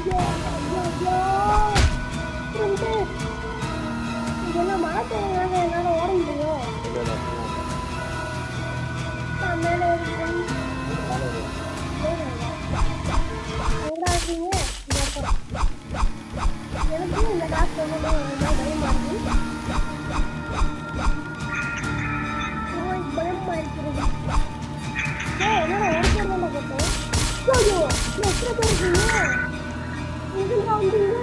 ஐயோ ஐயோ இதெல்லாம் மாற்ற என்னால் ஓட முடியும். நான் மேலே எனக்கு இந்த காசு சொல்லணும் பயமா இருக்கு. பயமா இருக்கிறது. என்னோட ஓடிக்கிறத பார்த்தேன். ஐயோ எத்தனை பேர் இருக்கீங்க? இதுல வந்தீங்க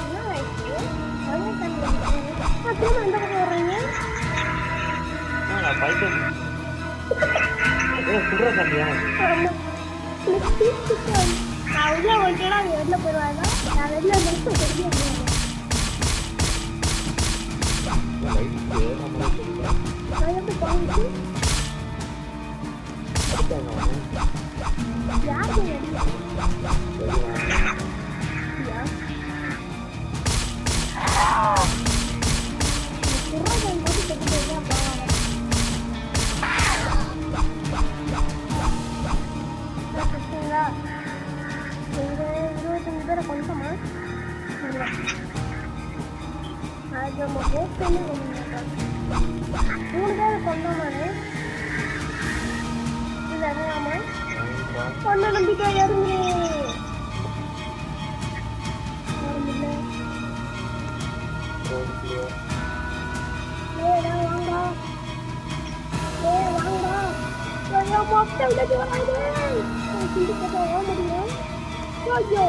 என்ன ஆயிடுச்சு? மழை தண்ணி திரும்ப எந்த பக்கம் வர்றீங்க? நான் உள்ள வந்துட்டா வெளில போயிடுவாங்க. நான் வெளில வந்து வெளியே கொஞ்சமா அது நம்ம போட் பண்ணி 3 பேரை கொண்டோம்னு இது அறியாம கொண்ட நம்பிக்கை இறங்கு வாங்கா வாங்கா மொத்தம் விட்டு வராது முடியும். ஐயோ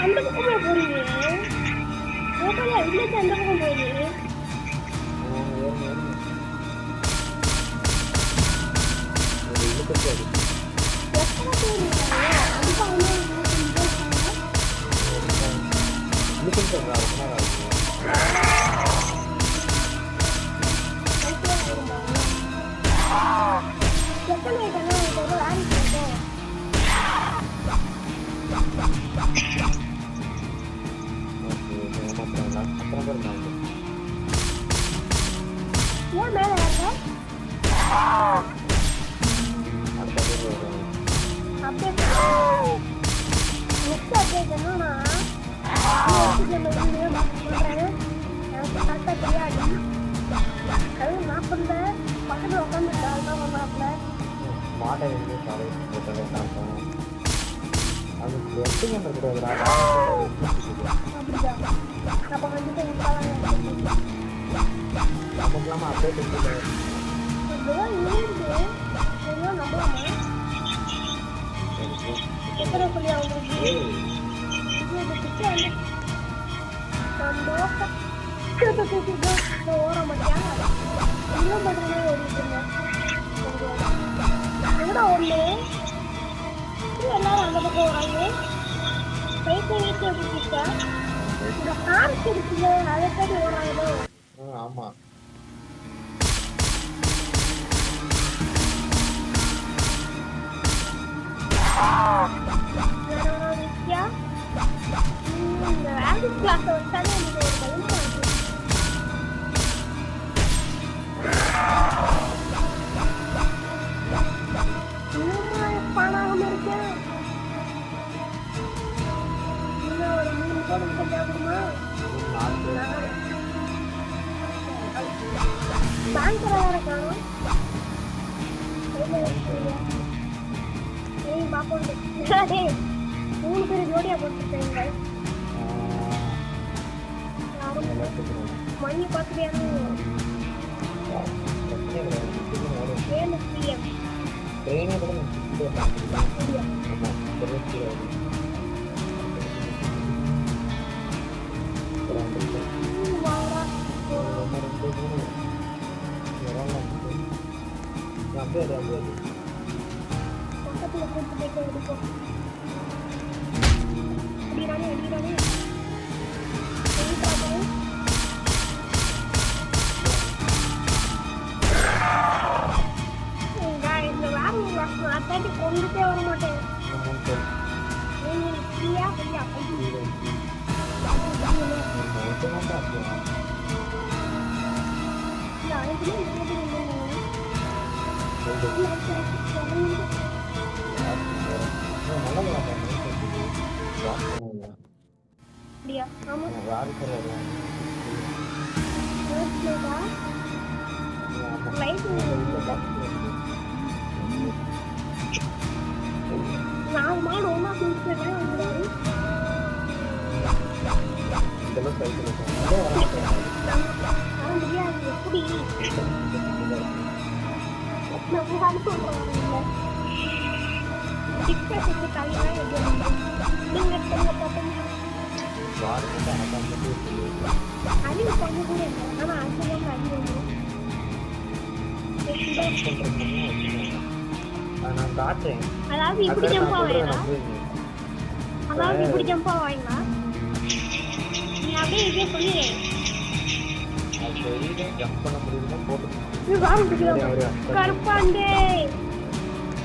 அந்த பக்கமா போறீங்க அந்த பக்கம் போறீங்க. ஆமா மூணு பேர் ஜோடியா போட்டுருக்கீங்க. மணி பார்த்துட்டு பக்கத்துல கூட்டு போயிட்டு எடுக்கும். அடிடானே அடிடானே இந்த வாரம் அத்தாட்டி கொண்டுட்டே வர மாட்டேன். ஃப்ரீயா ஐயா ஐயா நான் மாடு ஒன்னா குடிச்சிட்டேன் அதாவது இப்படி ஜம்ப் ஆவாங்களா அதாவது இப்படி ஜம்ப் ஆவாங்களா நீ அப்படியே இதே சொல்லிடு கருப்பாண்டே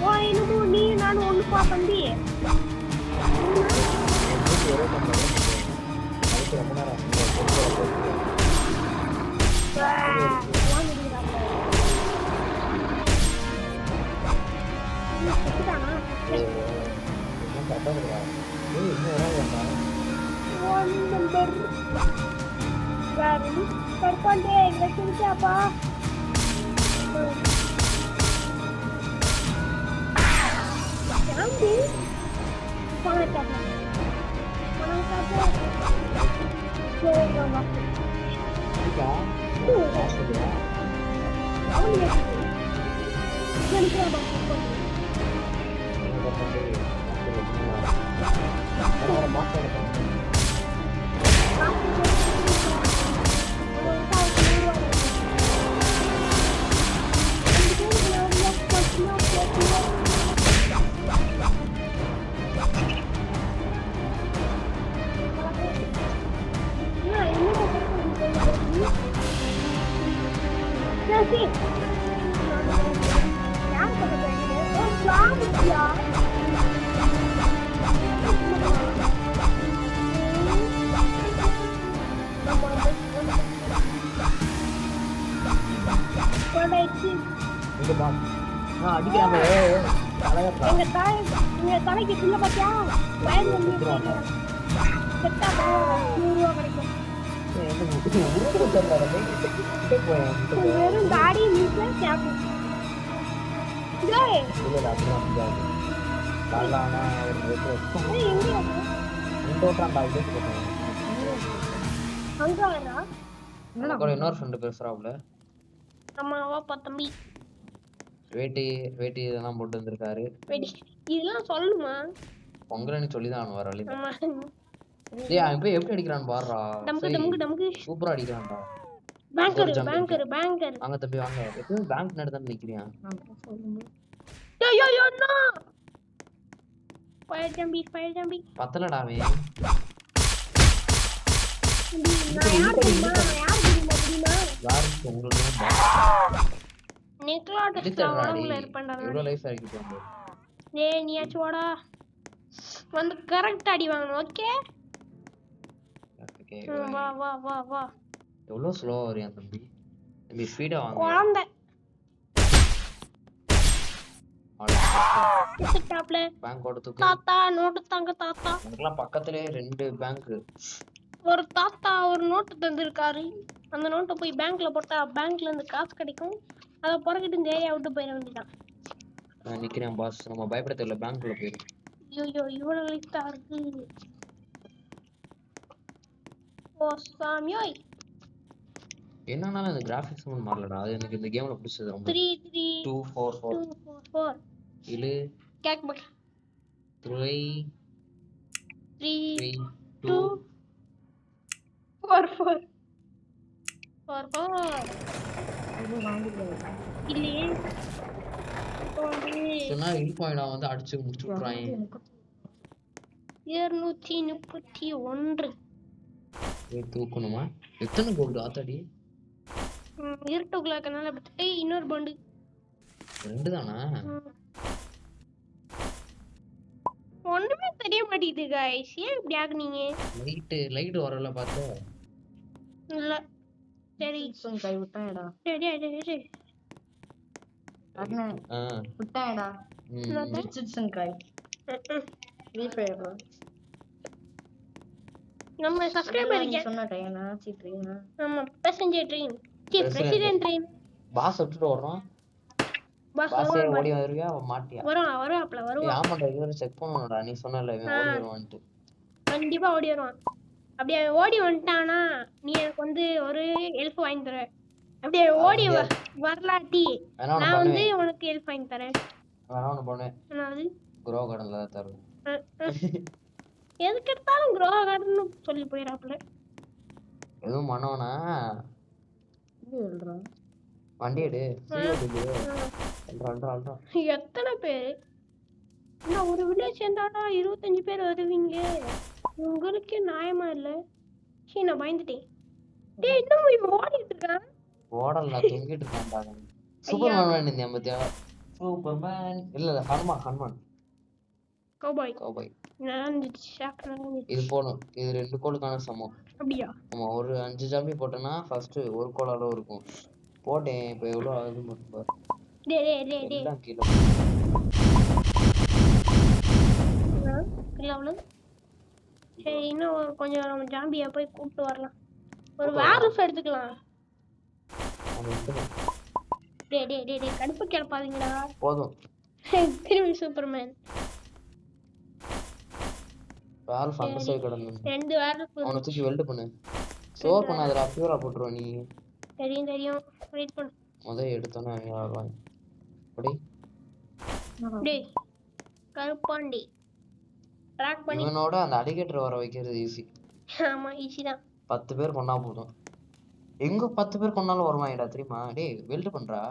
ஓ இன்னும் நீ நானும் ஒண்ணு பாப்பண்டி கருப்பாண்டே எங்க சிரிச்சாப்பா Nanti, jangan capek. Jangan capek. Jangan waktu. Tidak. Tidak. Kamu lihat itu. Jangan coba. எங்க தலைக்கு சின்ன பாத்தியா வயது வெறும் தாடி மீச கேப்பு இன்னொரு ஃப்ரெண்டு பேசுறாப்ல அம்மாவா தம்பி வேட்டி வேட்டி இதெல்லாம் போட்டு வந்திருக்காரு இதெல்லாம் சொல்லுமா பொங்கலன்னு சொல்லிதான் அவன் வர வழி டேய் அவன் போய் எப்படி அடிக்கிறான் பாருடா டம்கு சூப்பரா அடிக்கிறான்டா பேங்கர் வாங்க தம்பி வாங்க எப்பவும் பேங்க் நடந்து நிக்கிறியா யோ நோ ஃபயர் ஜம்பி பத்தலடா அவன் யார் தெரியுமா உங்களுக்கு நெக்லாடஸ்ல வாங்கல இருப்பேன்டா இவ்வளவு லைஃப் ஆகிட்டு வந்து டேய் நீயாச்சு வாடா வந்து கரெக்ட் அடி வாங்கணும் ஓகே வா எவ்வளவு ஸ்லோவா வரியா தம்பி தம்பி ஸ்பீடா வாங்க குழந்தை டாப்ல பேங்க் ஓட தூக்கு தாத்தா நோட்டு தாங்க தாத்தா நமக்குலாம் பக்கத்துலயே ரெண்டு பேங்க் ஒரு தாத்தா ஒரு நோட்டு தந்திருக்காரு அந்த நோட்டை போய் பேங்க்ல போட்டா பேங்க்ல இருந்து காசு கிடைக்கும் அத பொறக்கிட்டு இந்த ஏரியா விட்டு போயிட வேண்டியதான் நான் நிக்கிறேன் பாஸ் நம்ம பயப்பட தெரியல பேங்க்ல போயிடும் ஐயோ இவ்வளவு லைட்டா இருக்கு ஓ சாமியோய் என்னன்னாலும் இந்த கிராபிக்ஸ் ஒன்றும் மாறலடா அது எனக்கு இந்த கேம்ல பிடிச்சது ரொம்ப 244 இலு கேக் பக் 3 2 4 இல்லையே சொன்னா இல்பாயிடா வந்து அடிச்சு முடிச்சு விட்டுறாங்க 231 தூக்கணுமா எத்தனை கோல்டு ஆத்தாடி இருட்டுக்குள்ள இருக்கனால ஏய் இன்னொரு பண்டு ரெண்டு தானா ஒண்ணுமே தெரிய மாட்டேங்குது guys. ஏன் இப்படி ஆகுனீங்க? லைட் வரல பார்த்து. இல்ல சரி சிட்சன் கை விட்டாயடா. டேய். அண்ணே விட்டாயடா. என்னது? சிட்சன் கை. Free fire. நம்ம சப்ஸ்கிரைபர் நீ சொன்ன டைனா சீட்ரீனா. ஆமா passenger train president train boss விட்டுட்டு ஓடுறோம். பாஸ் பாஸ் ஓடி வருவியா மாட்டியா? வருவாப்ல ஏய் ஆமாடா இவர செக் பண்ணனும்டா. நீ சொன்னல இவன் ஓடி வருவான்ட்டு. கண்டிப்பா ஓடி வருவான். அப்படியே ஓடி வந்துட்டானா நீ எனக்கு வந்து ஒரு ஹெல்ப் வாங்கி தர. அப்படியே ஓடி வரலாட்டி நான் வந்து உனக்கு ஹெல்ப் வாங்கி தரேன். வேற ஒண்ணு பண்ணுவேன். என்னது? க்ரோ கார்டன்ல தான் தருவேன். எதுக்கு எடுத்தாலும் க்ரோ கார்டன் சொல்லி போயிராப்ல. எதுவும் பண்ணவனா இது எழுறா. வண்டி எடு. அல்றா. எத்தனை பேர்? நான் ஒரு வில்லேஜ் சேர்ந்தாடா 25 பேர் வருவீங்க. உங்களுக்கு நியாயமா இல்ல? சீ நான் பயந்துட்டேன். டேய் இன்னும் இவன் ஓடிட்டு இருக்கான். ஓடல தொங்கிட்டு இருக்கான்டா. சூப்பர்மேன் வேண்டிய மத்தியா. சூப்பர்மேன் இல்ல ஹனுமான். கௌபாய். நான் ஷாக்ரா. இது போணும். இது 2 கோலுக்கான சமம். அப்படியா? ஆமா ஒரு 5 ஜாம்பி போட்டனா ஃபர்ஸ்ட் ஒரு கோல் அளவு இருக்கும். போட்டேன் இப்போ எவ்வளவு ஆகுது மட்டும் பாரு. டேய் எல்லாம் கீழ. கிலோல. சரி இன்னும் கொஞ்சம் ஜாம்பியா போய் கூப்பிட்டு வரலாம். ஒரு வாரஸ் எடுத்துக்கலாம். டேய் கடுப்பு கிளப்பாதீங்கடா. போதும். திரும்பி சூப்பர்மேன். வாரஸ் அந்த சைடு கடந்து. 2 வாரஸ் அவனை தூக்கி வெல்ட் பண்ணு. ஸ்டோர் பண்ணாதடா பியூரா போட்டுருவ நீ. தெரியும் வெயிட் பண்ணு. முதல்ல எடுத்தோனே வருவாங்க. அப்படி. டேய் கருப்பாண்டி. ட்ராக் பண்ணி இவனோட அந்த அலிகேட்டர் வர வைக்கிறது ஈஸி. ஆமா ஈஸி தான். 10 பேர் கொன்னா போதும். எங்க 10 பேர் கொன்னாலும் வருவாங்கடா தெரியுமா? டேய் வெல்ட் பண்றா.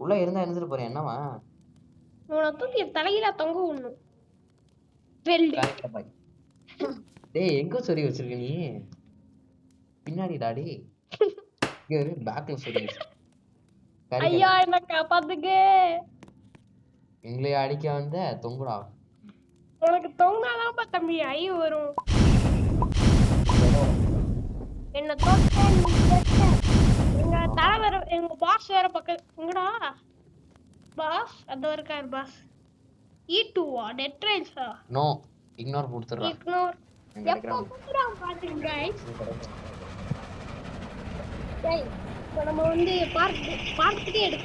உள்ள இருந்தா இருந்துட்டு போறேன் என்னவா? உன தூக்கி தலையில தொங்க விடணும். வெல்ட். டேய் எங்க சொறி வச்சிருக்க நீ? பின்னாடி டாடி. இங்க பேக்ல சொறி வச்சிருக்க. ஐயா என்ன காப்பாத்துங்க. எங்களை அடிக்க வந்த தொங்குடா. உனக்கு தொங்குனாதான் தம்பி ஐ வரும். என்ன தொட்ட எங்க தலைவர் எங்க பாஸ் வேற பக்கம் எங்கடா பாஸ் அது இருக்காரு பாஸ். E2 டெட் ட்ரைல்ஸா? நோ இக்னோர் கொடுத்துறா. இக்னோர் எப்போ குடுறான் பாத்தீங்க गाइस. டேய் நம்ம வந்து பார்த்துட்டே